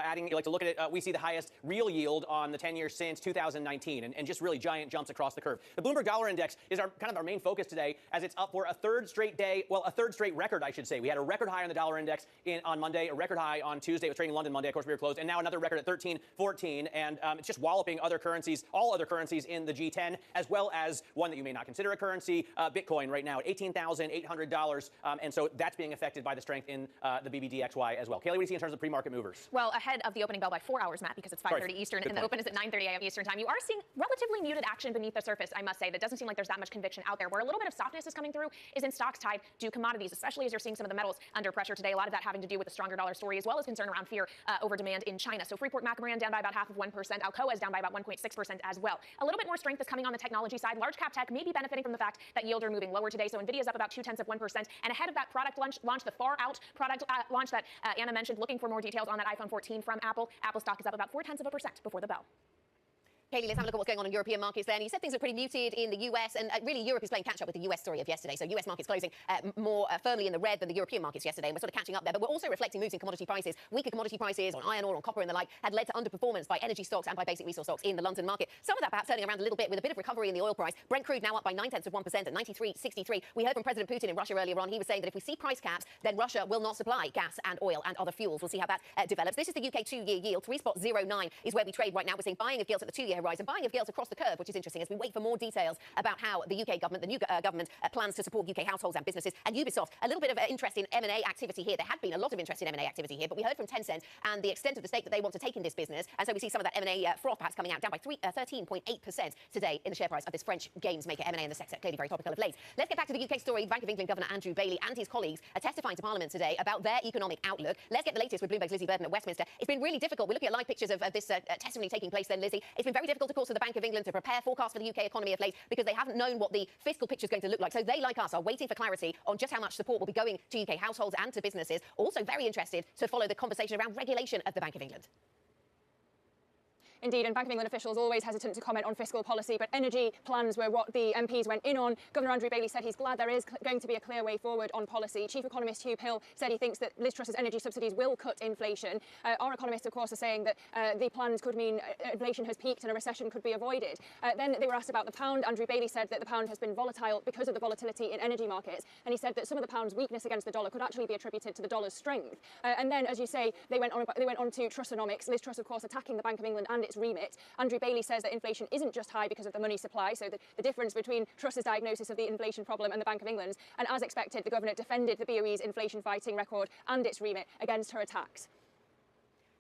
adding, you like to look at it, we see the highest real yield on the 10 years since 2019, and just really giant jumps across the curve. The Bloomberg Dollar Index is our main focus today, as it's up for a third straight day, well, a third straight record, I should say. We had a record high on the dollar index on Monday, a record high on Tuesday. It was trading in London Monday. Of course, we were closed, and now another record at 13.14, and it's just walloping other currencies, all other currencies in the G10, as well as one that you may not consider a currency, Bitcoin, right now at $18,800, and so that's being affected by the strength in the BBDXY as well. Kaylee, what do you see in terms of pre-market movers? Well, ahead of the opening bell by 4 hours, Matt, because it's 5:30 Eastern, and the open is at 9:30 a.m. Eastern time. You are seeing relatively muted action beneath the surface, I must say. That doesn't seem like there's that much conviction out there. Where a little bit of softness is coming through is in stocks tied to commodities, especially as you're seeing some of the metals under pressure today. A lot of that having to do with the stronger dollar story, as well as concern around fear over demand in China. So Freeport-McMoRan down by about 0.5%. Alcoa is down by about 1.6% as well. A little bit more strength is coming on the technology side. Large cap tech may be benefiting from the fact that yields are moving lower today. So Nvidia is up about 0.2%. And ahead of that product launch, the far out product launch that Anna mentioned, looking for more details on that iPhone 14 from Apple. Apple stock is up about 0.4% before the bell. Kaylee, let's have a look at what's going on in European markets there. And you said things are pretty muted in the US, and really Europe is playing catch-up with the US story of yesterday. So US markets closing more firmly in the red than the European markets yesterday, and we're sort of catching up there. But we're also reflecting moves in commodity prices. Weaker commodity prices on iron ore, on copper and the like had led to underperformance by energy stocks and by basic resource stocks in the London market. Some of that perhaps turning around a little bit with a bit of recovery in the oil price. Brent crude now up by 0.9% at 93.63. We heard from President Putin in Russia earlier on. He was saying that if we see price caps, then Russia will not supply gas and oil and other fuels. We'll see how that develops. This is the UK 2-year yield. 3.09 is where we trade right now. We're seeing buying of gilts at the 2-year horizon, buying of gilts across the curve, which is interesting as we wait for more details about how the UK government, the new government, plans to support UK households and businesses. And Ubisoft, a little bit of interest in M&A activity here. There had been a lot of interest in M&A activity here, but we heard from Tencent and the extent of the stake that they want to take in this business. And so we see some of that M&A froth perhaps coming out, down by 13.8% today in the share price of this French games maker. M&A in the sector clearly very topical of late. Let's get back to the UK story. Bank of England Governor Andrew Bailey and his colleagues are testifying to Parliament today about their economic outlook. Let's get the latest with Bloomberg's Lizzie Burden at Westminster. It's been really difficult. We're looking at live pictures of this testimony taking place then, Lizzie. It's been very difficult, of course, for the Bank of England to prepare forecasts for the UK economy of late because they haven't known what the fiscal picture is going to look like. So they, like us, are waiting for clarity on just how much support will be going to UK households and to businesses. Also very interested to follow the conversation around regulation of the Bank of England. Indeed, and Bank of England officials always hesitant to comment on fiscal policy, but energy plans were what the MPs went in on. Governor Andrew Bailey said he's glad there is going to be a clear way forward on policy. Chief economist Hugh Hill said he thinks that Liz Truss's energy subsidies will cut inflation. Our economists, of course, are saying that the plans could mean inflation has peaked and a recession could be avoided. Then they were asked about the pound. Andrew Bailey said that the pound has been volatile because of the volatility in energy markets, and he said that some of the pound's weakness against the dollar could actually be attributed to the dollar's strength. And then, as you say, they went on to Trussonomics. Liz Truss, of course, attacking the Bank of England and its remit. Andrew Bailey says that inflation isn't just high because of the money supply, so the difference between Truss's diagnosis of the inflation problem and the Bank of England's. And as expected, the governor defended the BOE's inflation fighting record and its remit against her attacks.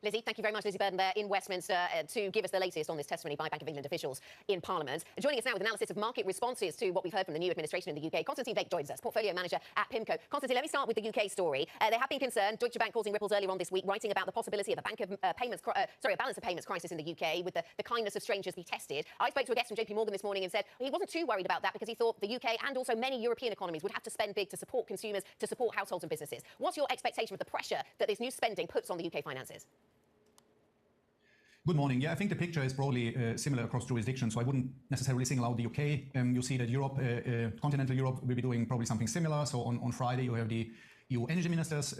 Lizzie, thank you very much, Lizzie Burden there in Westminster, to give us the latest on this testimony by Bank of England officials in Parliament. Joining us now with analysis of market responses to what we've heard from the new administration in the UK, Constantine Blake joins us, portfolio manager at PIMCO. Constantine, let me start with the UK story. There have been concerns, Deutsche Bank causing ripples earlier on this week, writing about the possibility of a balance of payments crisis in the UK with the kindness of strangers be tested. I spoke to a guest from JP Morgan this morning and said he wasn't too worried about that because he thought the UK and also many European economies would have to spend big to support consumers, to support households and businesses. What's your expectation of the pressure that this new spending puts on the UK finances? Good morning. Yeah, I think the picture is broadly similar across jurisdictions, so I wouldn't necessarily single out the UK. You see that Europe, continental Europe, will be doing probably something similar. So on Friday, you have the EU energy ministers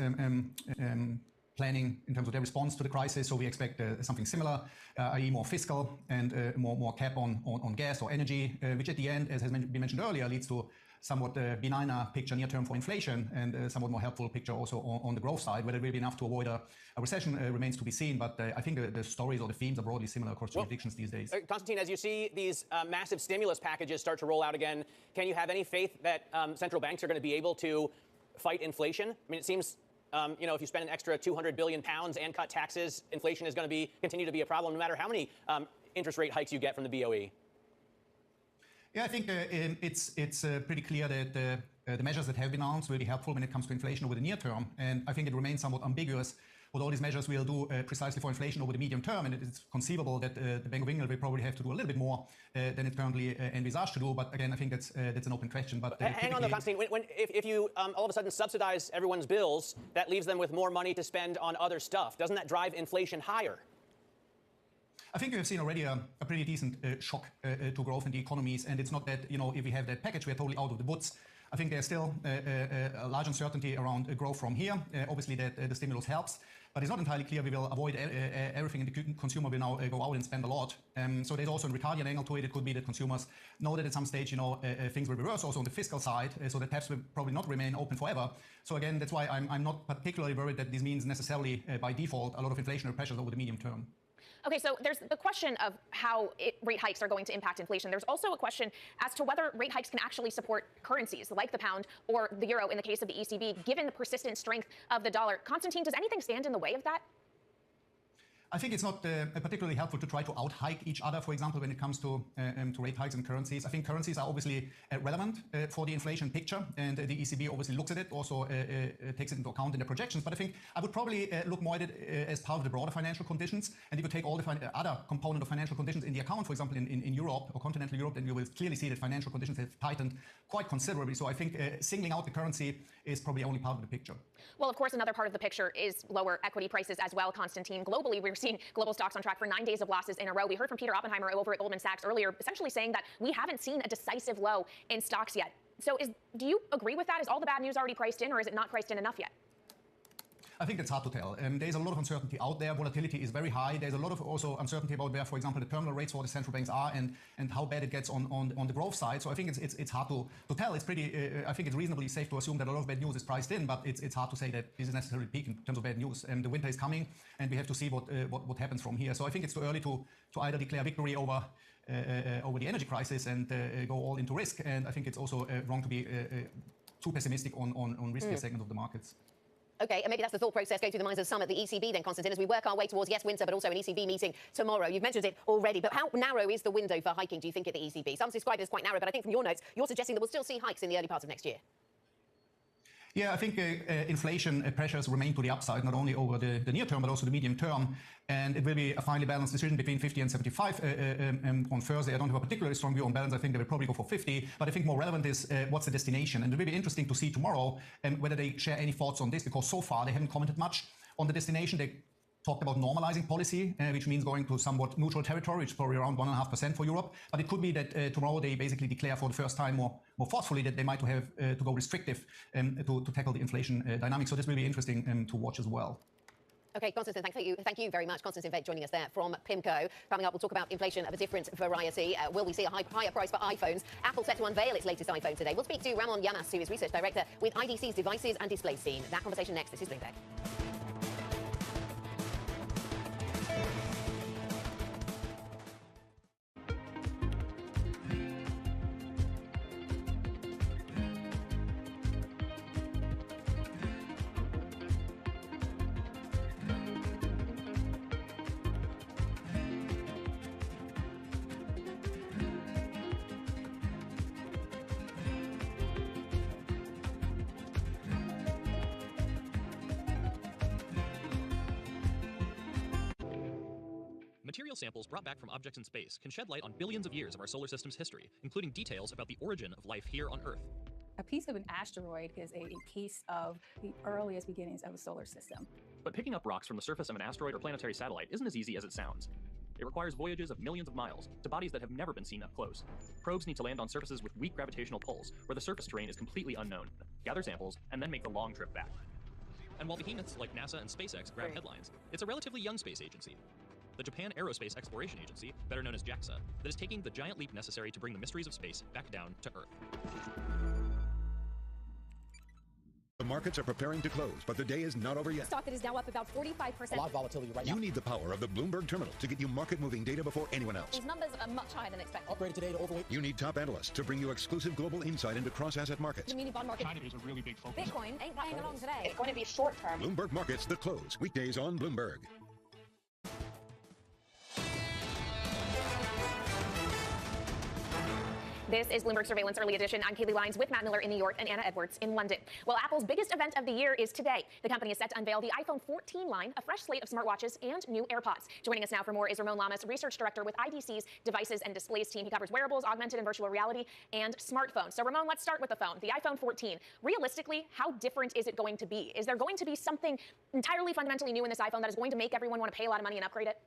planning in terms of their response to the crisis. So we expect something similar, i.e. more fiscal and more cap on gas or energy, which at the end, as has been mentioned earlier, leads to somewhat benigner picture near term for inflation and somewhat more helpful picture also on the growth side. Whether it will be enough to avoid a recession remains to be seen, but I think the stories or the themes are broadly similar across jurisdictions these days. Constantine, as you see these massive stimulus packages start to roll out again, can you have any faith that central banks are going to be able to fight inflation? I mean, it seems if you spend an extra 200 billion pounds and cut taxes, inflation is going to continue to be a problem no matter how many interest rate hikes you get from the BOE. Yeah, I think it's pretty clear that the measures that have been announced will be helpful when it comes to inflation over the near term. And I think it remains somewhat ambiguous what all these measures will do precisely for inflation over the medium term. And it is conceivable that the Bank of England will probably have to do a little bit more than it currently envisaged to do. But again, I think that's an open question. But hang on, though, Constantine. If you all of a sudden subsidize everyone's bills, that leaves them with more money to spend on other stuff. Doesn't that drive inflation higher? I think we have seen already a pretty decent shock to growth in the economies, and it's not that if we have that package, we are totally out of the woods. I think there's still a large uncertainty around growth from here. Obviously, that the stimulus helps, but it's not entirely clear we will avoid everything, and the consumer will now go out and spend a lot. So there's also a retardant angle to it. It could be that consumers know that at some stage, things will reverse also on the fiscal side, so that taps will probably not remain open forever. So again, that's why I'm not particularly worried that this means necessarily by default a lot of inflationary pressures over the medium term. Okay, so there's the question of how rate hikes are going to impact inflation. There's also a question as to whether rate hikes can actually support currencies like the pound or the euro in the case of the ECB, given the persistent strength of the dollar. Konstantin, does anything stand in the way of that? I think it's not particularly helpful to try to out-hike each other, for example, when it comes to rate hikes and currencies. I think currencies are obviously relevant for the inflation picture, and the ECB obviously looks at it, also takes it into account in their projections. But I think I would probably look more at it as part of the broader financial conditions. And if you take all the other component of financial conditions in the account, for example, in Europe or continental Europe, then you will clearly see that financial conditions have tightened quite considerably. So I think singling out the currency is probably only part of the picture. Well, of course, another part of the picture is lower equity prices as well, Konstantin. Globally, we're seeing global stocks on track for 9 days of losses in a row. We heard from Peter Oppenheimer over at Goldman Sachs earlier, essentially saying that we haven't seen a decisive low in stocks yet. So do you agree with that? Is all the bad news already priced in, or is it not priced in enough yet? I think it's hard to tell. There's a lot of uncertainty out there. Volatility is very high. There's a lot of also uncertainty about where, for example, the terminal rates for the central banks are and how bad it gets on the growth side. So I think it's hard to tell. It's pretty. I think it's reasonably safe to assume that a lot of bad news is priced in, but it's hard to say that this is necessarily peak in terms of bad news. The winter is coming, and we have to see what happens from here. So I think it's too early to either declare victory over the energy crisis and go all into risk. And I think it's also wrong to be too pessimistic on riskier segments of the markets. Okay, and maybe that's the thought process going through the minds of some at the ECB then, Konstantin, as we work our way towards, yes, winter, but also an ECB meeting tomorrow. You've mentioned it already, but how narrow is the window for hiking, do you think, at the ECB? Some describe it as quite narrow, but I think from your notes, you're suggesting that we'll still see hikes in the early parts of next year. Yeah, I think inflation pressures remain to the upside, not only over the near term, but also the medium term. And it will be a finely balanced decision between 50 and 75 on Thursday. I don't have a particularly strong view on balance. I think they will probably go for 50. But I think more relevant is what's the destination. And it will be interesting to see tomorrow whether they share any thoughts on this, because so far they haven't commented much on the destination. They talked about normalizing policy, which means going to somewhat neutral territory, which is probably around 1.5% for Europe. But it could be that tomorrow they basically declare for the first time more forcefully that they might have to go restrictive to tackle the inflation dynamics. So this will be interesting to watch as well. Okay, Konstantin, thank you very much. Konstantin Vecht joining us there from PIMCO. Coming up, we'll talk about inflation of a different variety. Will we see a higher price for iPhones? Apple set to unveil its latest iPhone today. We'll speak to Ramon Llamas, who is Research Director with IDC's Devices and Displays team. That conversation next. This is Bloomberg. Material samples brought back from objects in space can shed light on billions of years of our solar system's history, including details about the origin of life here on Earth. A piece of an asteroid is a piece of the earliest beginnings of a solar system. But picking up rocks from the surface of an asteroid or planetary satellite isn't as easy as it sounds. It requires voyages of millions of miles to bodies that have never been seen up close. Probes need to land on surfaces with weak gravitational pulls, where the surface terrain is completely unknown, gather samples, and then make the long trip back. And while behemoths like NASA and SpaceX grab headlines, it's a relatively young space agency. The Japan Aerospace Exploration Agency, better known as JAXA, that is taking the giant leap necessary to bring the mysteries of space back down to Earth. The markets are preparing to close, but the day is not over yet. Stock that is now up about 45%. A lot of volatility right now. You need the power of the Bloomberg Terminal to get you market-moving data before anyone else. These numbers are much higher than expected. Upgraded today to overweight. You need top analysts to bring you exclusive global insight into cross-asset markets. The muni bond market. China is a really big focus. Bitcoin ain't playing along today. It's going to be short term. Bloomberg Markets, The Close, weekdays on Bloomberg. This is Bloomberg Surveillance Early Edition. I'm Kaylee Lyons with Matt Miller in New York and Anna Edwards in London. Well, Apple's biggest event of the year is today. The company is set to unveil the iPhone 14 line, a fresh slate of smartwatches, and new AirPods. Joining us now for more is Ramon Llamas, Research Director with IDC's Devices and Displays team. He covers wearables, augmented and virtual reality, and smartphones. So, Ramon, let's start with the phone, the iPhone 14. Realistically, how different is it going to be? Is there going to be something entirely fundamentally new in this iPhone that is going to make everyone want to pay a lot of money and upgrade it?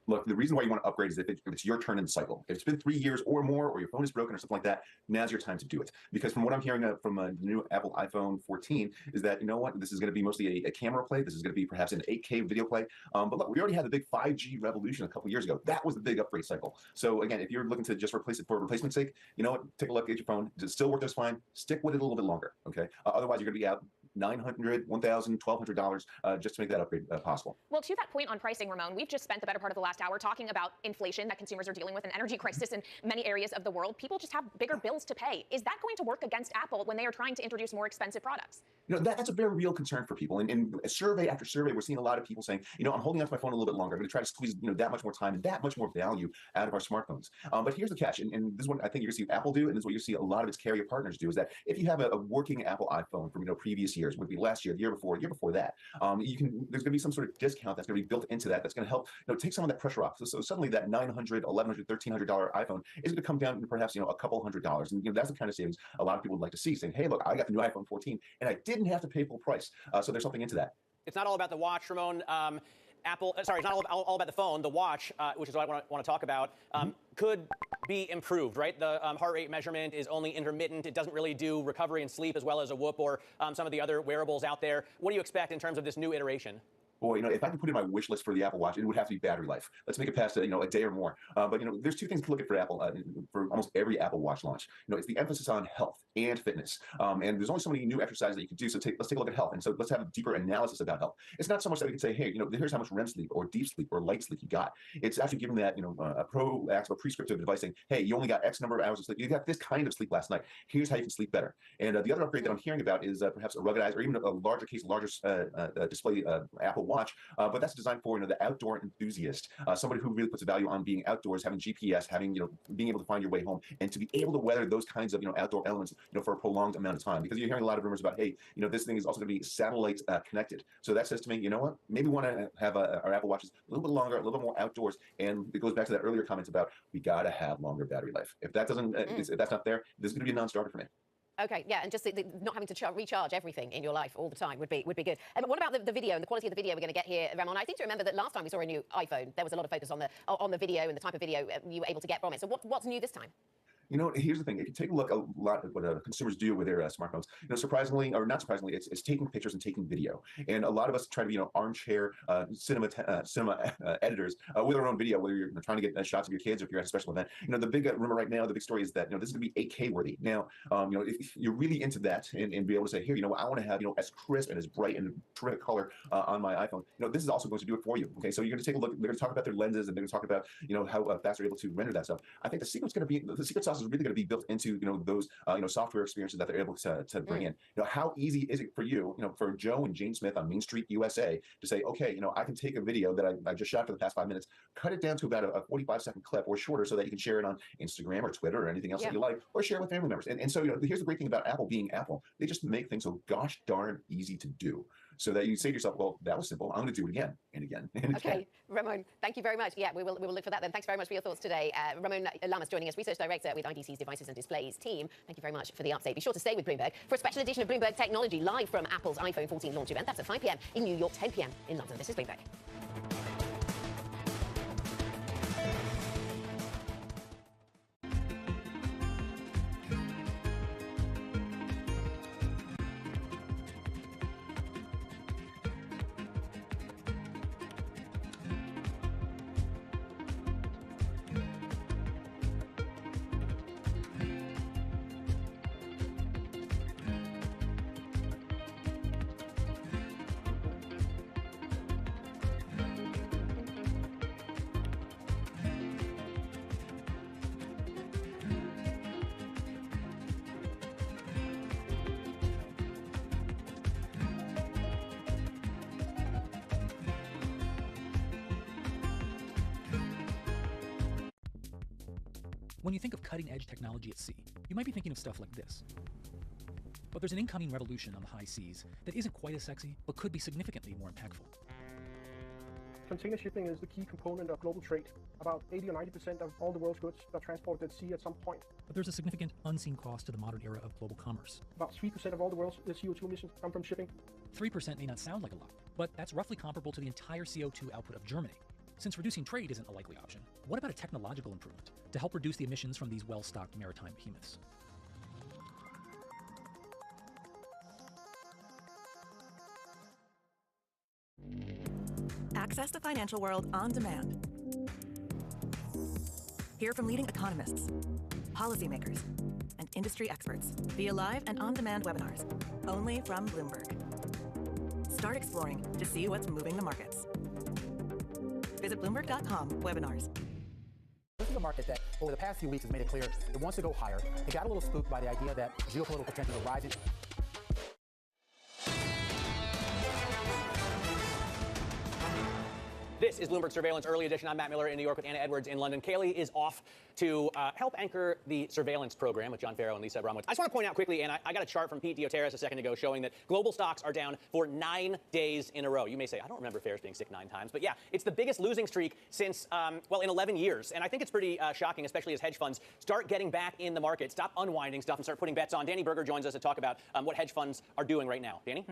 Look, the reason why you want to upgrade is if it's your turn in the cycle. If it's been 3 years or more, or your phone is broken or something like that, now's your time to do it. Because from what I'm hearing from a new Apple iPhone 14 is that, you know what, this is going to be mostly a camera play. This is going to be perhaps an 8K video play. But look, we already had the big 5G revolution a couple years ago. That was the big upgrade cycle. So again, if you're looking to just replace it for replacement's sake, you know what, take a look at your phone. Does it still work just fine? Stick with it a little bit longer, okay? Otherwise, you're going to be out $900, $1,000, $1,200 just to make that upgrade possible. Well, to that point on pricing, Ramon, we've just spent the better part of the last hour talking about inflation that consumers are dealing with, an energy crisis in many areas of the world. People just have bigger bills to pay. Is that going to work against Apple when they are trying to introduce more expensive products? You know, that's a very real concern for people. And survey after survey, we're seeing a lot of people saying, you know, I'm holding onto my phone a little bit longer. I'm going to try to squeeze, you know, that much more time and that much more value out of our smartphones. But here's the catch, and this is what I think you're going to see Apple do, and this is what you see a lot of its carrier partners do, is that if you have a working Apple iPhone from, you know, previous years, would be last year, the year before that, there's going to be some sort of discount that's going to be built into that. That's going to help, you know, take some of that pressure off. So suddenly that $900, $1,100, $1,300 iPhone is going to come down to perhaps, you know, a couple $100s, and you know, that's the kind of savings a lot of people would like to see. Saying, hey, look, I got the new iPhone 14, and I didn't have to pay full price. So there's something into that. It's not all about the watch, Ramon. Apple, sorry, it's not all about the phone. The watch, which is what I want to talk about, could be improved, right? The heart rate measurement is only intermittent. It doesn't really do recovery and sleep as well as a Whoop or some of the other wearables out there. What do you expect in terms of this new iteration? Boy, you know, if I could put in my wish list for the Apple Watch, it would have to be battery life. Let's make it past, you know, a day or more. But, you know, there's two things to look at for Apple, for almost every Apple Watch launch. You know, it's the emphasis on health and fitness. And there's only so many new exercises that you can do. So let's take a look at health. And so let's have a deeper analysis about health. It's not so much that we can say, hey, you know, here's how much REM sleep or deep sleep or light sleep you got. It's actually giving that, you know, a proactive or prescriptive advice saying, hey, you only got X number of hours of sleep. You got this kind of sleep last night. Here's how you can sleep better. And the other upgrade that I'm hearing about is perhaps a ruggedized or even a larger display Apple Watch. But that's designed for, you know, the outdoor enthusiast, somebody who really puts a value on being outdoors, having GPS, having, you know, being able to find your way home, and to be able to weather those kinds of, you know, outdoor elements, you know, for a prolonged amount of time. Because you're hearing a lot of rumors about, hey, you know, this thing is also going to be satellite connected. So that says to me, you know what, maybe we want to have our Apple Watches a little bit longer, a little bit more outdoors. And it goes back to that earlier comments about we got to have longer battery life. If that doesn't, if that's not there, this is going to be a non-starter for me. Okay, yeah, and just not having to recharge everything in your life all the time would be good. What about the video and the quality of the video we're going to get here, Ramon? I seem to remember that last time we saw a new iPhone, there was a lot of focus on the video and the type of video you were able to get from it. So what's new this time? You know, here's the thing. If you take a look a lot at what consumers do with their smartphones, you know, surprisingly or not surprisingly, it's taking pictures and taking video. And a lot of us try to be, you know, armchair cinema editors with our own video, whether you're trying to get shots of your kids or if you're at a special event. You know, the big rumor right now, the big story is that, you know, this is going to be 8K worthy. Now, you know, if you're really into that and be able to say, here, you know, I want to have, you know, as crisp and as bright and terrific color on my iPhone, you know, this is also going to do it for you. Okay, so you're going to take a look. They're going to talk about their lenses and they're going to talk about, you know, how fast they're able to render that stuff. I think the secret sauce is really going to be built into, you know, those you know, software experiences that they're able to bring in. You know, how easy is it for you know, for Joe and Jane Smith on Main Street USA to say, okay, you know, I can take a video that I just shot for the past 5 minutes, cut it down to about a 45-second clip or shorter so that you can share it on Instagram or Twitter or anything else that you like, or share it with family members. And so, you know, here's the great thing about Apple being Apple. They just make things so gosh darn easy to do. So that you say to yourself, well, that was simple. I'm going to do it again and again and again. Okay, Ramon, thank you very much. Yeah, we will look for that then. Thanks very much for your thoughts today. Ramon Lamas joining us, Research Director with IDC's Devices and Displays team. Thank you very much for the update. Be sure to stay with Bloomberg for a special edition of Bloomberg Technology live from Apple's iPhone 14 launch event. That's at 5 p.m. in New York, 10 p.m. in London. This is Bloomberg. When you think of cutting-edge technology at sea, you might be thinking of stuff like this. But there's an incoming revolution on the high seas that isn't quite as sexy, but could be significantly more impactful. Container shipping is the key component of global trade. About 80 or 90% of all the world's goods are transported at sea at some point. But there's a significant unseen cost to the modern era of global commerce. About 3% of all the world's CO2 emissions come from shipping. 3% may not sound like a lot, but that's roughly comparable to the entire CO2 output of Germany. Since reducing trade isn't a likely option, what about a technological improvement to help reduce the emissions from these well-stocked maritime behemoths? Access the financial world on demand. Hear from leading economists, policymakers, and industry experts via live and on-demand webinars, only from Bloomberg. Start exploring to see what's moving the markets. Visit Bloomberg.com/webinars. This is a market that, over the past few weeks, has made it clear it wants to go higher. It got a little spooked by the idea that geopolitical tensions are rising. This is Bloomberg Surveillance Early Edition. I'm Matt Miller in New York with Anna Edwards in London. Kayleigh is off to help anchor the surveillance program with John Farrow and Lisa Abramowicz. I just want to point out quickly, and I got a chart from Pete Dioteras a second ago showing that global stocks are down for 9 days in a row. You may say, I don't remember Ferris being sick 9 times. But yeah, it's the biggest losing streak since, well, in 11 years. And I think it's pretty shocking, especially as hedge funds start getting back in the market, stop unwinding stuff, and start putting bets on. Danny Berger joins us to talk about what hedge funds are doing right now. Danny?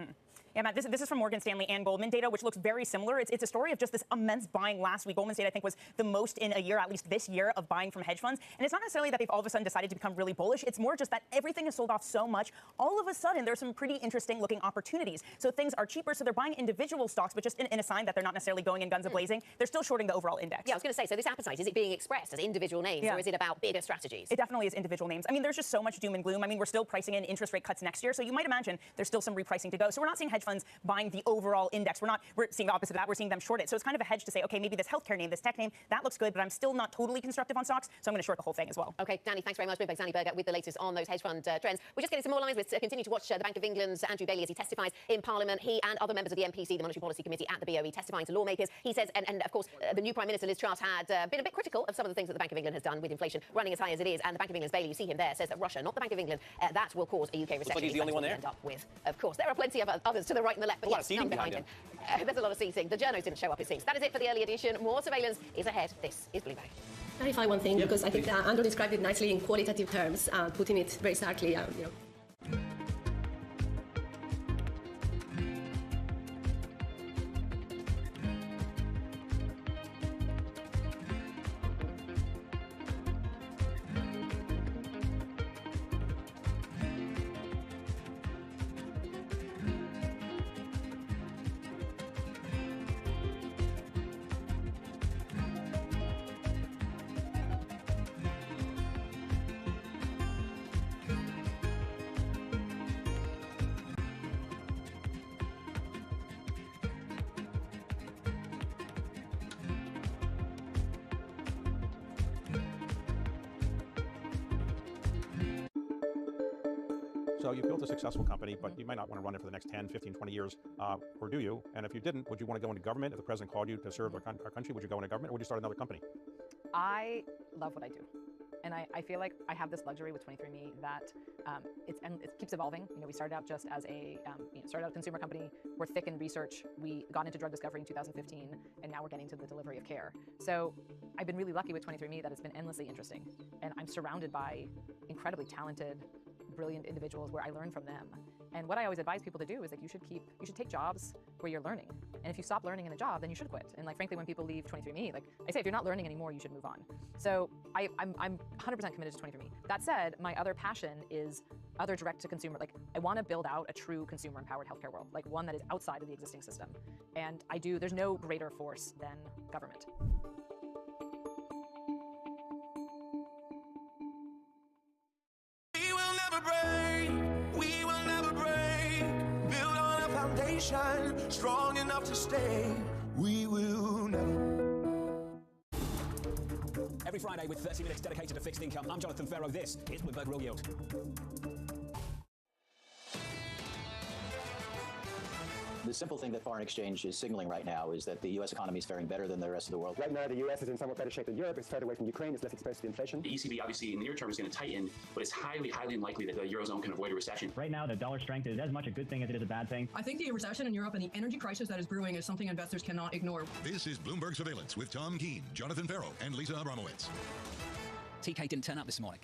Yeah, Matt, this is from Morgan Stanley and Goldman data, which looks very similar. It's a story of just this immense buying last week. Goldman's data, I think, was the most in a year, at least this year, of buying from hedge funds. And it's not necessarily that they've all of a sudden decided to become really bullish. It's more just that everything is sold off so much. All of a sudden, there's some pretty interesting looking opportunities. So things are cheaper. So they're buying individual stocks, but just in a sign that they're not necessarily going in guns a-blazing. They're still shorting the overall index. Yeah, I was going to say, so this appetite, is it being expressed as individual names, or is it about bigger strategies? It definitely is individual names. I mean, there's just so much doom and gloom. I mean, we're still pricing in interest rate cuts next year. So you might imagine there's still some repricing to go. So we're not seeing hedge funds buying the overall index. We're seeing the opposite of that. We're seeing them short it. So it's kind of a hedge to say, okay, maybe this healthcare name, this tech name, that looks good, but I'm still not totally constructive on stocks. So I'm going to short the whole thing as well. Okay, Danny, thanks very much. Bloomberg's Danny Berger with the latest on those hedge fund trends. We're just getting some more lines. We'll continue to watch the Bank of England's Andrew Bailey as he testifies in Parliament. He and other members of the MPC, the Monetary Policy Committee at the BOE, testifying to lawmakers. He says, and of course, the new Prime Minister, Liz Truss, had been a bit critical of some of the things that the Bank of England has done with inflation running as high as it is. And the Bank of England's Bailey, you see him there, says that Russia, not the Bank of England, that will cause a UK recession. Looks like he's the only one there. End up with. Of course, there are plenty of others to the right and the left, but a lot of seating behind him. There's a lot of seating. The journos didn't show up, it seems. That is it for the early edition. More surveillance is ahead. This is Bloomberg. Clarify one thing, because I think Andrew described it nicely in qualitative terms, putting it very starkly. So you built a successful company, but you might not want to run it for the next 10, 15, 20 years, or do you? And if you didn't, would you want to go into government? If the president called you to serve our country, would you go into government, or would you start another company? I love what I do. And I feel like I have this luxury with 23andMe that it keeps evolving. You know, we started out just as a consumer company. We're thick in research. We got into drug discovery in 2015, and now we're getting to the delivery of care. So I've been really lucky with 23andMe that it's been endlessly interesting. And I'm surrounded by incredibly talented, brilliant individuals where I learn from them. And what I always advise people to do is that you should take jobs where you're learning. And if you stop learning in a job, then you should quit. And like, frankly, when people leave 23andMe, like I say, if you're not learning anymore, you should move on. So I'm 100% committed to 23andMe. That said, my other passion is other direct to consumer. Like I want to build out a true consumer empowered healthcare world, like one that is outside of the existing system. And there's no greater force than government. Strong enough to stay, we will never. Every Friday with 30 minutes dedicated to fixed income, I'm Jonathan Ferro. This is Bloomberg Real Yield. The simple thing that foreign exchange is signaling right now is that the U.S. economy is faring better than the rest of the world. Right now, the U.S. is in somewhat better shape than Europe. It's further away from Ukraine. It's less exposed to inflation. The ECB, obviously, in the near term is going to tighten, but it's highly, highly unlikely that the Eurozone can avoid a recession. Right now, the dollar strength is as much a good thing as it is a bad thing. I think the recession in Europe and the energy crisis that is brewing is something investors cannot ignore. This is Bloomberg Surveillance with Tom Keene, Jonathan Ferro, and Lisa Abramowicz. TK didn't turn up this morning.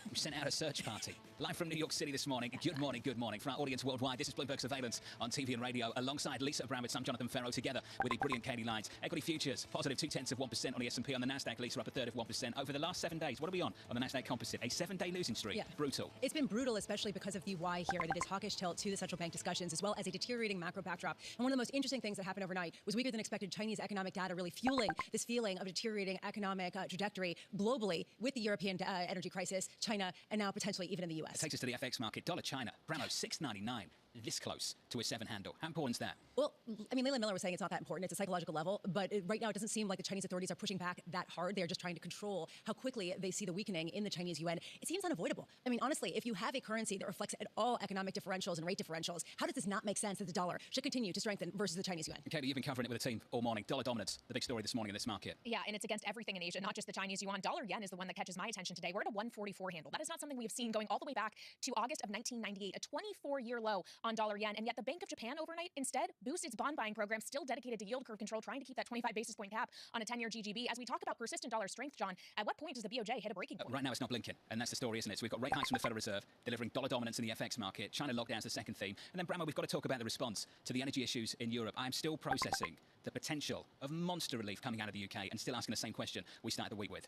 We sent out a search party. Live from New York City this morning. Good morning, good morning. For our audience worldwide, this is Bloomberg Surveillance on TV and radio. Alongside Lisa Abramowitz, I'm Jonathan Ferro, together with the brilliant Katie Lyons. Equity futures, positive 0.2% on the S&P. On the Nasdaq, Lisa up a third of 1%. Over the last 7 days, what are we on the Nasdaq Composite? A 7-day losing streak. Yeah. Brutal. It's been brutal, especially because of the why here. That is hawkish tilt to the central bank discussions, as well as a deteriorating macro backdrop. And one of the most interesting things that happened overnight was weaker than expected Chinese economic data, really fueling this feeling of a deteriorating economic trajectory globally with the European energy crisis, China, and now potentially even in the U.S. It takes us to the FX market. Dollar China, Bramo 6.99. This close to a 7 handle. How important is that? Well, I mean, Leland Miller was saying it's not that important. It's a psychological level. But right now, it doesn't seem like the Chinese authorities are pushing back that hard. They're just trying to control how quickly they see the weakening in the Chinese yuan. It seems unavoidable. I mean, honestly, if you have a currency that reflects at all economic differentials and rate differentials, how does this not make sense that the dollar should continue to strengthen versus the Chinese yuan? Katie, you've been covering it with the team all morning. Dollar dominance, the big story this morning in this market. Yeah, and it's against everything in Asia, not just the Chinese yuan. Dollar yen is the one that catches my attention today. We're at a 144 handle. That is not something we have seen going all the way back to August of 1998, a 24-year low on dollar yen. And yet the Bank of Japan overnight instead boosts its bond buying program, still dedicated to yield curve control, trying to keep that 25 basis point cap on a 10-year GGB. As we talk about persistent dollar strength, John, at what point does the BOJ hit a breaking point? Right now, it's not blinking, and that's the story, isn't it? So we've got rate hikes from the Federal Reserve, delivering dollar dominance in the FX market. China lockdowns the second theme. And then, Bramo, we've got to talk about the response to the energy issues in Europe. I'm still processing the potential of monster relief coming out of the UK and still asking the same question we started the week with.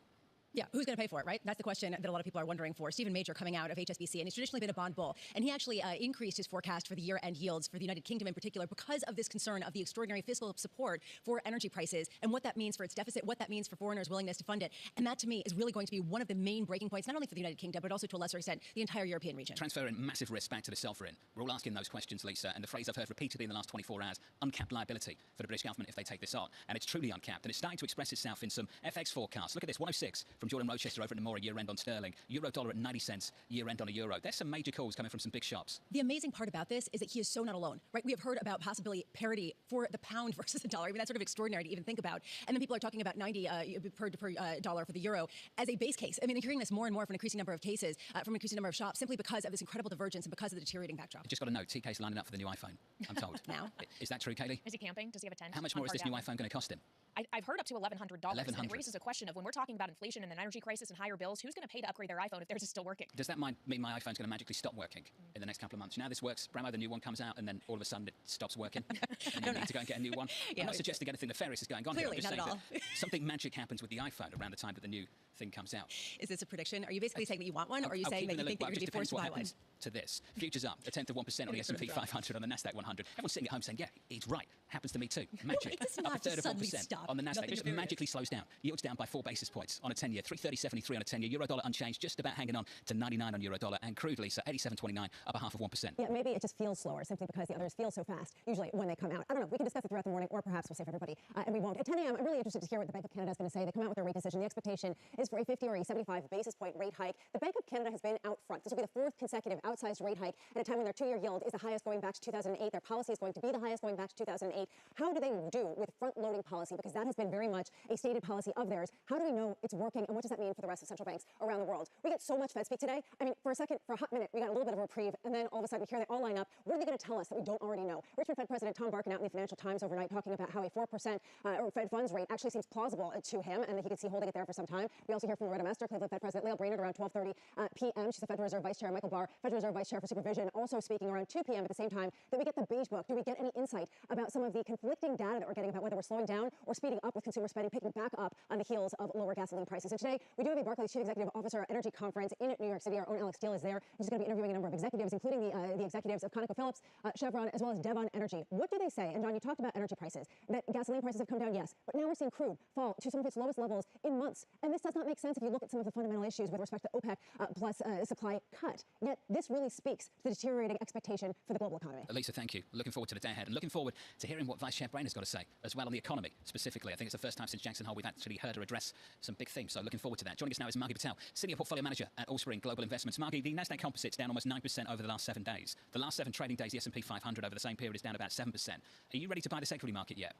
Yeah, who's going to pay for it, right? That's the question that a lot of people are wondering for. Stephen Major coming out of HSBC, and he's traditionally been a bond bull. And he actually increased his forecast for the year-end yields for the United Kingdom in particular because of this concern of the extraordinary fiscal support for energy prices and what that means for its deficit, what that means for foreigners' willingness to fund it. And that, to me, is really going to be one of the main breaking points, not only for the United Kingdom, but also to a lesser extent, the entire European region. Transferring massive risk back to the sovereign. We're all asking those questions, Lisa, and the phrase I've heard repeatedly in the last 24 hours, uncapped liability for the British government if they take this on. And it's truly uncapped, and it's starting to express itself in some FX forecasts. Look at this, 106 from Jordan Rochester over at Nomura, year-end on sterling. Euro dollar at 90 cents, year-end on a euro. There's some major calls coming from some big shops. The amazing part about this is that he is so not alone, right? We have heard about possibly parity for the pound versus the dollar. I mean, that's sort of extraordinary to even think about. And then people are talking about 90 per dollar for the euro as a base case. I mean, they're hearing this more and more from an increasing number of cases, from an increasing number of shops, simply because of this incredible divergence and because of the deteriorating backdrop. I just got a note. TK's lining up for the new iPhone, I'm told. Now? Is that true, Kaylee? Is he camping? Does he have a tent? How much more is this new iPhone going to cost him? I've heard up to $1,100. $1,100. And it raises a question of when we're talking about inflation and an energy crisis and higher bills, who's going to pay to upgrade their iPhone if theirs is still working? Does that mean my iPhone's going to magically stop working in the next couple of months? You know how this works? Bramo, the new one comes out and then all of a sudden it stops working and you need to go and get a new one? Yeah, I'm not suggesting anything nefarious is going on clearly, here. I'm just not saying at all. that something magic happens with the iPhone around the time that the new thing comes out. Is this a prediction? Are you basically saying that you want one, or are you saying that you think that you're going to be forced to buy one? To this. Futures up, a tenth of 1% on the S&P 500, on the Nasdaq 100. Everyone's sitting at home saying, yeah, it's right. Happens to me too. Magic. It does up a not third of suddenly 1% stop. on the Nasdaq. Nothing It just to do with magically slows down. Yields down by 4 basis points on a 10-year. 330.73 on a 10-year. Euro dollar unchanged, just about hanging on to 99 on euro dollar. And crude, Lisa, 87.29, up a half of 1%. Yeah, maybe it just feels slower simply because the others feel so fast, usually when they come out. I don't know. We can discuss it throughout the morning, or perhaps we'll save everybody, and we won't. At 10 a.m., I'm really interested to hear what the Bank of Canada is going to say. They come out with their rate decision. The expectation is for a 50 or a 75 basis point rate hike. The Bank of Canada has been out front. This will be the fourth consecutive outsized rate hike at a time when their two-year yield is the highest going back to 2008. Their policy is going to be the highest going back to 2008. How do they do with front-loading policy? Because that has been very much a stated policy of theirs. How do we know it's working, and what does that mean for the rest of central banks around the world? We get so much Fed speak today. I mean, for a hot minute, we got a little bit of a reprieve, and then all of a sudden we hear they all line up. What are they going to tell us that we don't already know? Richmond Fed President Tom Barkin out in the Financial Times overnight talking about how a 4% Fed funds rate actually seems plausible to him, and that he could see holding it there for some time. We also hear from Loretta Mester, Cleveland Fed President Lael Brainerd, around 12:30 p.m. She's the Federal Reserve Vice Chair. Michael Barr, Federal Reserve Vice Chair for Supervision, also speaking around 2 p.m. at the same time. That we get the beige book. Do we get any insight about some of the conflicting data that we're getting about whether we're slowing down or speeding up with consumer spending, picking back up on the heels of lower gasoline prices? And today, we do have a Barclays Chief Executive Officer Energy Conference in New York City. Our own Alex Steele is there. He's going to be interviewing a number of executives, including the executives of ConocoPhillips, Chevron, as well as Devon Energy. What do they say? And John, you talked about energy prices, that gasoline prices have come down, yes, but now we're seeing crude fall to some of its lowest levels in months. And this does not make sense if you look at some of the fundamental issues with respect to OPEC plus supply cut. Yet this really speaks to the deteriorating expectation for the global economy. Lisa, thank you. Looking forward to the day ahead, and looking forward to hearing what Vice Chair Brainerd's got to say as well on the economy specifically. I think it's the first time since Jackson Hole we've actually heard her address some big themes, so looking forward to that. Joining us now is Margie Patel, Senior Portfolio Manager at Allspring Global Investments. Margie, the Nasdaq Composite's down almost 9% over the last 7 days. The last 7 trading days, the S&P 500 over the same period is down about 7%. Are you ready to buy this equity market yet?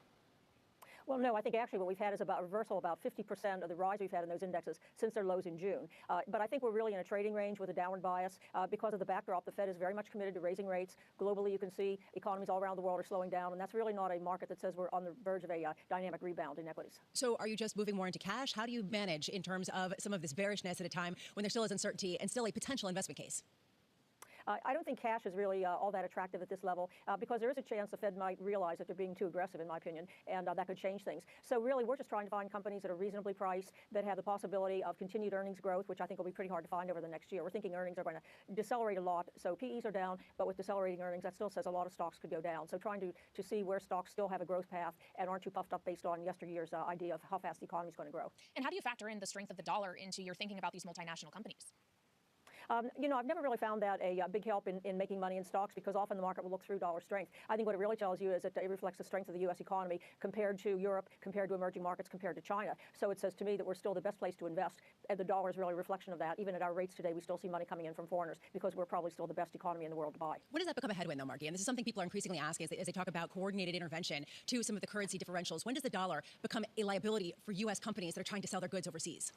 Well, no, I think actually what we've had is about a reversal, about 50% of the rise we've had in those indexes since their lows in June. But I think we're really in a trading range with a downward bias because of the backdrop. The Fed is very much committed to raising rates. Globally, you can see economies all around the world are slowing down, and that's really not a market that says we're on the verge of a dynamic rebound in equities. So are you just moving more into cash? How do you manage in terms of some of this bearishness at a time when there still is uncertainty and still a potential investment case? I don't think cash is really all that attractive at this level because there is a chance the Fed might realize that they're being too aggressive, in my opinion, and that could change things. So really, we're just trying to find companies that are reasonably priced, that have the possibility of continued earnings growth, which I think will be pretty hard to find over the next year. We're thinking earnings are going to decelerate a lot. So PEs are down, but with decelerating earnings, that still says a lot of stocks could go down. So trying to see where stocks still have a growth path and aren't too puffed up based on yesteryear's idea of how fast the economy is going to grow. And how do you factor in the strength of the dollar into your thinking about these multinational companies? You know, I've never really found that a big help in making money in stocks because often the market will look through dollar strength. I think what it really tells you is that it reflects the strength of the U.S. economy compared to Europe, compared to emerging markets, compared to China. So it says to me that we're still the best place to invest, and the dollar is really a reflection of that. Even at our rates today, we still see money coming in from foreigners because we're probably still the best economy in the world to buy. When does that become a headwind, though, Margie? And this is something people are increasingly asking as they talk about coordinated intervention to some of the currency differentials. When does the dollar become a liability for U.S. companies that are trying to sell their goods overseas?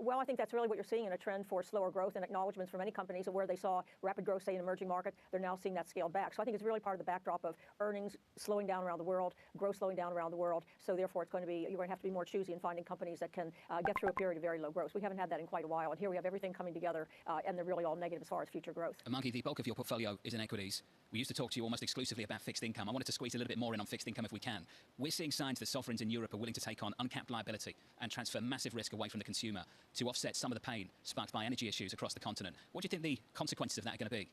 Well, I think that's really what you're seeing in a trend for slower growth and acknowledgments from many companies of where they saw rapid growth, say, in emerging markets. They're now seeing that scaled back. So I think it's really part of the backdrop of earnings slowing down around the world, growth slowing down around the world. So therefore, you're going to have to be more choosy in finding companies that can get through a period of very low growth. We haven't had that in quite a while. And here we have everything coming together, and they're really all negative as far as future growth. Margie, the bulk of your portfolio is in equities. We used to talk to you almost exclusively about fixed income. I wanted to squeeze a little bit more in on fixed income if we can. We're seeing signs that sovereigns in Europe are willing to take on uncapped liability and transfer massive risk away from the consumer to offset some of the pain sparked by energy issues across the continent. What do you think the consequences of that are going to be?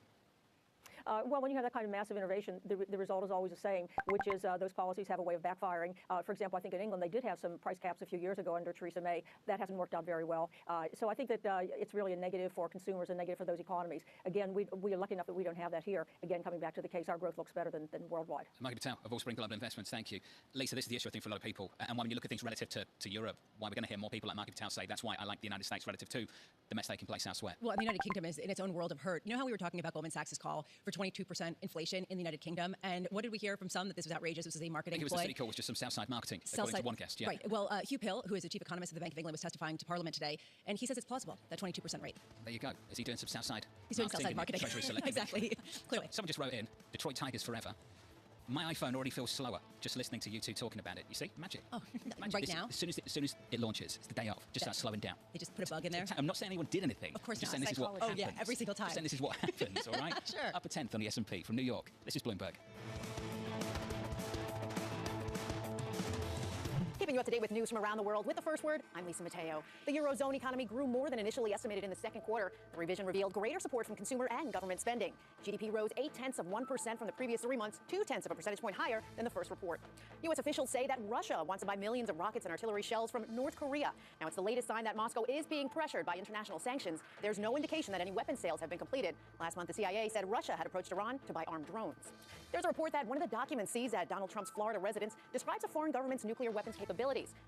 Well, when you have that kind of massive innovation, the result is always the same, which is those policies have a way of backfiring. For example, I think in England they did have some price caps a few years ago under Theresa May. That hasn't worked out very well. So I think that it's really a negative for consumers and negative for those economies. Again, we are lucky enough that we don't have that here. Again, coming back to the case, our growth looks better than worldwide. Margie Patel of Allspring Global Investments, thank you. Lisa, this is the issue I think for a lot of people. And when you look at things relative to Europe, why we're going to hear more people like Margie Patel say that's why I like the United States relative to the mess taking place elsewhere. Well, the United Kingdom is in its own world of hurt. You know how we were talking about Goldman Sachs' call for 22% inflation in the United Kingdom? And what did we hear from some? That this was outrageous, this was a marketing ploy? I think it was the city call was just some Southside marketing, according to one guest. Yeah. Right. Well, Hugh Pill, who is the chief economist of the Bank of England, was testifying to Parliament today, and he says it's plausible, that 22% rate. There you go. Is he doing some Southside He's doing Southside marketing. Exactly. Clearly. Someone just wrote in, Detroit Tigers forever. My iPhone already feels slower just listening to you two talking about it. You see? Magic. Oh, Magic. right now? As soon as it launches, it's the day of. Just starts slowing down. They just put a bug in there? I'm not saying anyone did anything. Of course just not. Saying this is what happens. Yeah, every single time. Just saying this is what happens, all right? Sure. Up a 10th on the S&P from New York. This is Bloomberg. Keeping you up to date with news from around the world with the first word, I'm Lisa Mateo. The Eurozone economy grew more than initially estimated in the second quarter. The revision revealed greater support from consumer and government spending. GDP rose 0.8% from the previous 3 months, 0.2 percentage point higher than the first report. U.S. officials say that Russia wants to buy millions of rockets and artillery shells from North Korea. Now, it's the latest sign that Moscow is being pressured by international sanctions. There's no indication that any weapon sales have been completed. Last month, the CIA said Russia had approached Iran to buy armed drones. There's a report that one of the documents seized at Donald Trump's Florida residence describes a foreign government's nuclear weapons capabilities.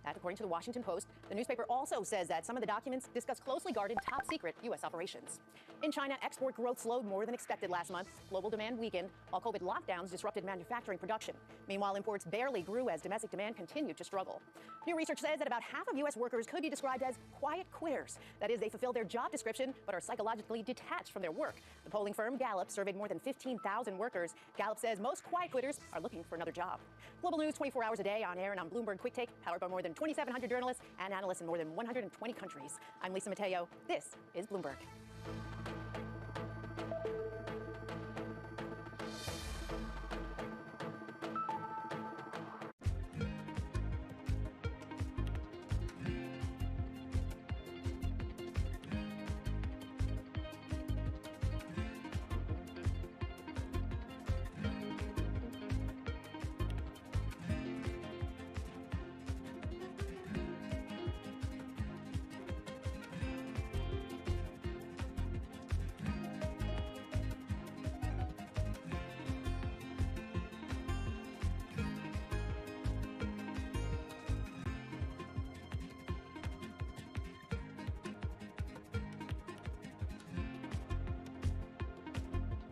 That, according to the Washington Post, the newspaper also says that some of the documents discuss closely guarded top-secret U.S. operations. In China, export growth slowed more than expected last month. Global demand weakened, while COVID lockdowns disrupted manufacturing production. Meanwhile, imports barely grew as domestic demand continued to struggle. New research says that about half of U.S. workers could be described as quiet quitters. That is, they fulfill their job description but are psychologically detached from their work. The polling firm Gallup surveyed more than 15,000 workers. Gallup says most quiet quitters are looking for another job. Global news 24 hours a day on air and on Bloomberg Quick Take, powered by more than 2,700 journalists and analysts in more than 120 countries. I'm Lisa Mateo. This is Bloomberg.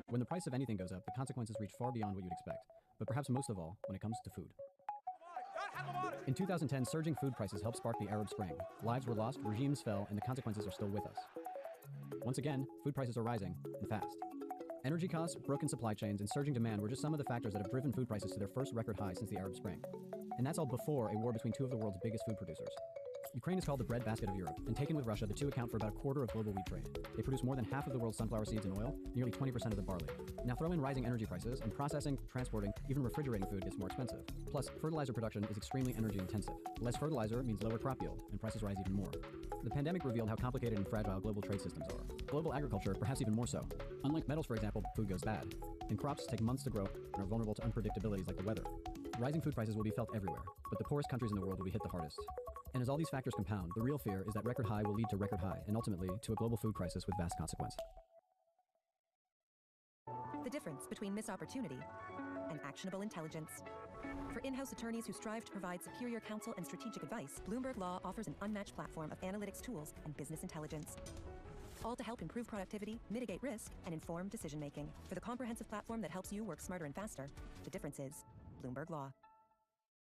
When the price of anything goes up, the consequences reach far beyond what you'd expect, but perhaps most of all, when it comes to food. In 2010, surging food prices helped spark the Arab Spring. Lives were lost, regimes fell, and the consequences are still with us. Once again, food prices are rising, and fast. Energy costs, broken supply chains, and surging demand were just some of the factors that have driven food prices to their first record high since the Arab Spring. And that's all before a war between two of the world's biggest food producers. Ukraine is called the breadbasket of Europe, and taken with Russia, the two account for about a quarter of global wheat trade. They produce more than half of the world's sunflower seeds and oil, nearly 20% of the barley. Now throw in rising energy prices, and processing, transporting, even refrigerating food gets more expensive. Plus, fertilizer production is extremely energy intensive. Less fertilizer means lower crop yield, and prices rise even more. The pandemic revealed how complicated and fragile global trade systems are. Global agriculture, perhaps even more so. Unlike metals, for example, food goes bad. And crops take months to grow and are vulnerable to unpredictabilities like the weather. Rising food prices will be felt everywhere, but the poorest countries in the world will be hit the hardest. And as all these factors compound, the real fear is that record high will lead to record high, and ultimately to a global food crisis with vast consequence. The difference between missed opportunity and actionable intelligence. For in-house attorneys who strive to provide superior counsel and strategic advice, Bloomberg Law offers an unmatched platform of analytics tools and business intelligence. All to help improve productivity, mitigate risk, and inform decision-making. For the comprehensive platform that helps you work smarter and faster, the difference is Bloomberg Law.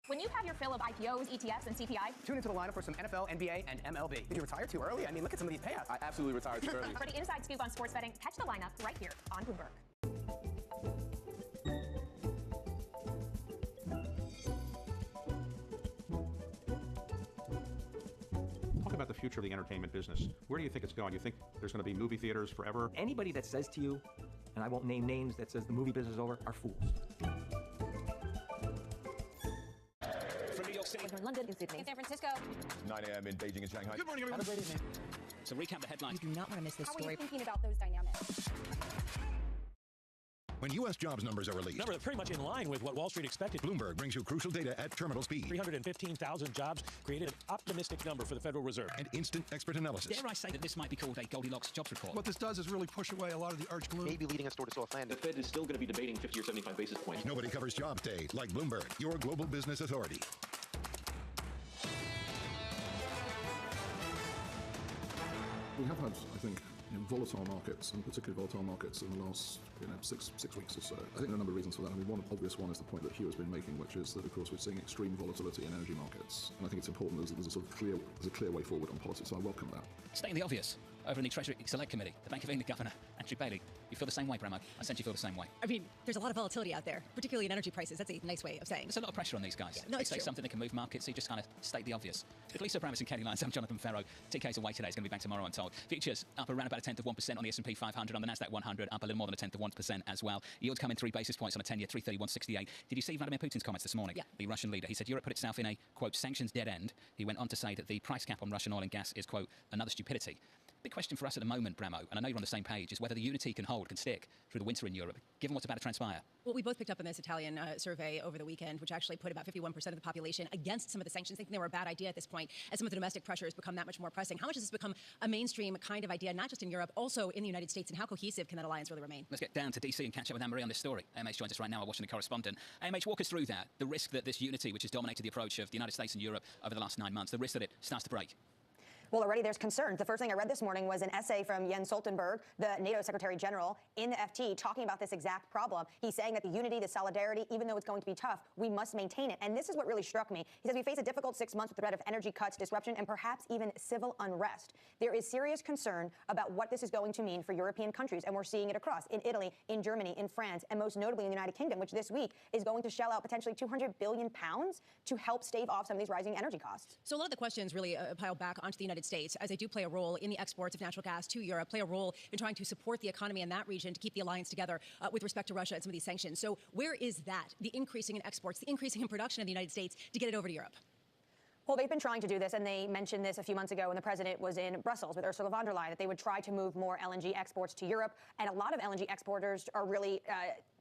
When you have your fill of IPOs, ETFs, and CPI, tune into the lineup for some NFL, NBA, and MLB. Did you retire too early? I mean, look at some of these payouts. I absolutely retired too early. For the inside scoop on sports betting, catch the lineup right here on Bloomberg. Talk about the future of the entertainment business. Where do you think it's going? Do you think there's going to be movie theaters forever? Anybody that says to you, and I won't name names, that says the movie business is over, are fools. In London, in Sydney, in San Francisco. 9 a.m. in Beijing and Shanghai. Good morning, everyone. Have a great evening. So recap the headlines. You do not want to miss this How story. are you thinking about those dynamics? When U.S. jobs numbers are released, numbers are pretty much in line with what Wall Street expected. Bloomberg brings you crucial data at terminal speed. 315,000 jobs created an optimistic number for the Federal Reserve. And instant expert analysis. Dare I say that this might be called a Goldilocks jobs report? What this does is really push away a lot of the arch gloom. Maybe leading us toward a soft landing. The Fed is still going to be debating 50 or 75 basis points. Nobody covers jobs day like Bloomberg, your global business authority. We have had, I think, volatile markets, and particularly volatile markets in the last six weeks or so. I think there are a number of reasons for that. I mean, one obvious one is the point that Hugh has been making, which is that, of course, we're seeing extreme volatility in energy markets. And I think it's important that there's a sort of clear way forward on policy, so I welcome that. Stating the obvious, over in the Treasury Select Committee, the Bank of England Governor, Andrew Bailey. You feel the same way, Bramo? I sense you feel the same way. I mean, there's a lot of volatility out there, particularly in energy prices. That's a nice way of saying. There's a lot of pressure on these guys. Yeah, no, they it's say true. something that can move markets, so you just kind of state the obvious. With Lisa Bramis and Katie Lyons, I'm Jonathan Ferro. TK's away today. It's going to be back tomorrow, I'm told. Futures up around about a 1/10% on the S&P 500, on the Nasdaq 100, up a little more than a 1/10% as well. Yields come in 3 basis points on a 10-year, 331.68. Did you see Vladimir Putin's comments this morning? Yeah. The Russian leader. He said Europe put itself in a, quote, sanctions dead end. He went on to say that the price cap on Russian oil and gas is, quote, another stupidity. Big question for us at the moment, Bramo, and I know you're on the same page, is whether the unity can stick through the winter in Europe, given what's about to transpire. Well, we both picked up on this Italian survey over the weekend, which actually put about 51% of the population against some of the sanctions, thinking they were a bad idea at this point, as some of the domestic pressures become that much more pressing. How much has this become a mainstream kind of idea, not just in Europe, also in the United States, and how cohesive can that alliance really remain? Let's get down to DC and catch up with Anne-Marie on this story. AMH joins us right now, our Washington correspondent. AMH, walk us through that, the risk that this unity, which has dominated the approach of the United States and Europe over the last 9 months, the risk that it starts to break. Well, already there's concerns. The first thing I read this morning was an essay from Jens Stoltenberg, the NATO Secretary General, in the FT, talking about this exact problem. He's saying that the unity, the solidarity, even though it's going to be tough, we must maintain it. And this is what really struck me. He says we face a difficult 6 months with the threat of energy cuts, disruption, and perhaps even civil unrest. There is serious concern about what this is going to mean for European countries, and we're seeing it across in Italy, in Germany, in France, and most notably in the United Kingdom, which this week is going to shell out potentially £200 billion to help stave off some of these rising energy costs. So a lot of the questions really pile back onto the United States, as they do play a role in the exports of natural gas to Europe, play a role in trying to support the economy in that region to keep the alliance together with respect to Russia and some of these sanctions. So where is that, the increasing in exports, the increasing in production in the United States to get it over to Europe? Well, they've been trying to do this, and they mentioned this a few months ago when the president was in Brussels with Ursula von der Leyen, that they would try to move more LNG exports to Europe. And a lot of LNG exporters are really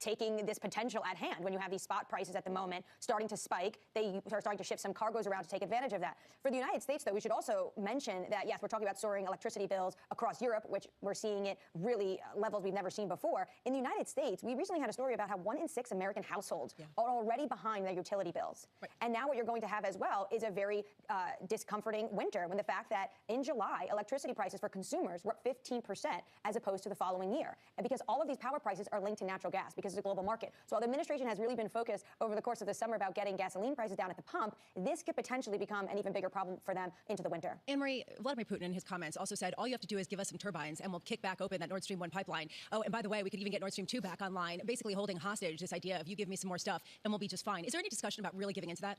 taking this potential at hand. When you have these spot prices at the moment starting to spike, they are starting to shift some cargoes around to take advantage of that. For the United States, though, we should also mention that, yes, we're talking about soaring electricity bills across Europe, which we're seeing it really levels we've never seen before. In the United States, we recently had a story about how 1 in 6 American households are already behind their utility bills. Right. And now what you're going to have as well is a very discomforting winter, when the fact that in July, electricity prices for consumers were up 15% as opposed to the following year. And because all of these power prices are linked to natural gas, because because it's a global market. So while the administration has really been focused over the course of the summer about getting gasoline prices down at the pump, this could potentially become an even bigger problem for them into the winter. Anne-Marie, Vladimir Putin in his comments also said, all you have to do is give us some turbines and we'll kick back open that Nord Stream 1 pipeline. Oh, and by the way, we could even get Nord Stream 2 back online, basically holding hostage this idea of you give me some more stuff and we'll be just fine. Is there any discussion about really giving into that?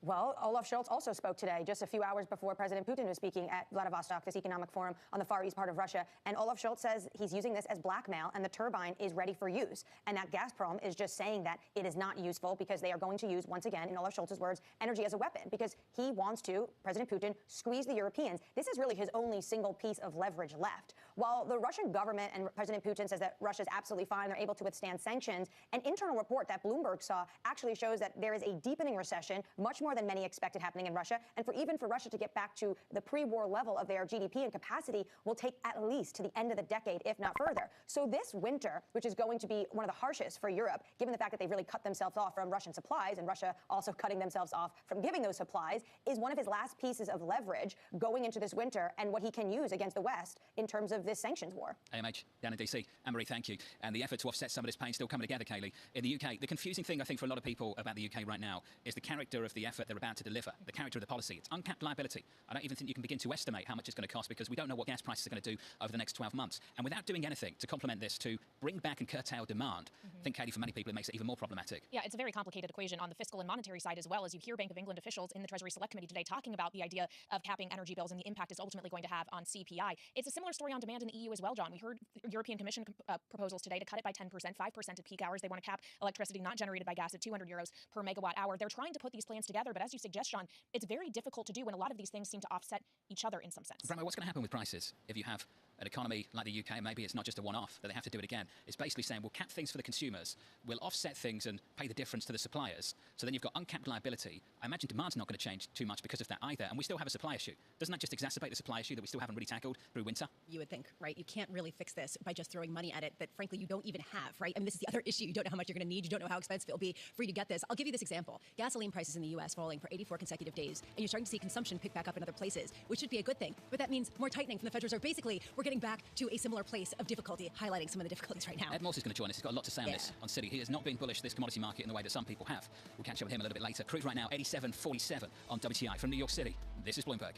Well, Olaf Scholz also spoke today, just a few hours before President Putin was speaking at Vladivostok, this economic forum on the far east part of Russia. And Olaf Scholz says he's using this as blackmail and the turbine is ready for use. And that Gazprom is just saying that it is not useful because they are going to use, once again, in Olaf Scholz's words, energy as a weapon because he wants to, President Putin, squeeze the Europeans. This is really his only single piece of leverage left. While the Russian government and President Putin says that Russia's absolutely fine, they're able to withstand sanctions, an internal report that Bloomberg saw actually shows that there is a deepening recession, much more than many expected happening in Russia. And even for Russia to get back to the pre-war level of their GDP and capacity will take at least to the end of the decade, if not further. So this winter, which is going to be one of the harshest for Europe, given the fact that they've really cut themselves off from Russian supplies, and Russia also cutting themselves off from giving those supplies, is one of his last pieces of leverage going into this winter and what he can use against the West in terms of this sanctions war. AMH, down in DC. Anne-Marie, thank you. And the effort to offset some of this pain still coming together, Kayleigh. In the UK, the confusing thing, I think, for a lot of people about the UK right now is the character of the effort they're about to deliver, the character of the policy. It's uncapped liability. I don't even think you can begin to estimate how much it's going to cost because we don't know what gas prices are going to do over the next 12 months. And without doing anything to complement this, to bring back and curtail demand, I think, Kayleigh, for many people, it makes it even more problematic. Yeah, it's a very complicated equation on the fiscal and monetary side as well, as you hear Bank of England officials in the Treasury Select Committee today talking about the idea of capping energy bills and the impact it's ultimately going to have on CPI. It's a similar story on demand in the EU as well, John. We heard European Commission proposals today to cut it by 10%, 5% at peak hours. They want to cap electricity not generated by gas at 200 euros per megawatt hour. They're trying to put these plans together, but as you suggest, John, it's very difficult to do when a lot of these things seem to offset each other in some sense. Bramwell, what's going to happen with prices if you have an economy like the UK? Maybe it's not just a one-off, that they have to do it again. It's basically saying we'll cap things for the consumers, we'll offset things and pay the difference to the suppliers. So then you've got uncapped liability. I imagine demand's not going to change too much because of that either, and we still have a supply issue. Doesn't that just exacerbate the supply issue that we still haven't really tackled through winter? You would think, right? You can't really fix this by just throwing money at it that, frankly, you don't even have, right? I mean, this is the other issue. You don't know how much you're going to need. You don't know how expensive it'll be for you to get this. I'll give you this example. Gasoline prices in the U.S. falling for 84 consecutive days, and you're starting to see consumption pick back up in other places, which should be a good thing. But that means more tightening from the Federal Reserve. Basically, we're getting back to a similar place of difficulty, highlighting some of the difficulties right now. Ed Morse is going to join us. He's got a lot to say on this, on Citi. He has not been bullish this commodity market in the way that some people have. We'll catch up with him a little bit later. Crude right now, 87.47 on WTI from New York City. This is Bloomberg.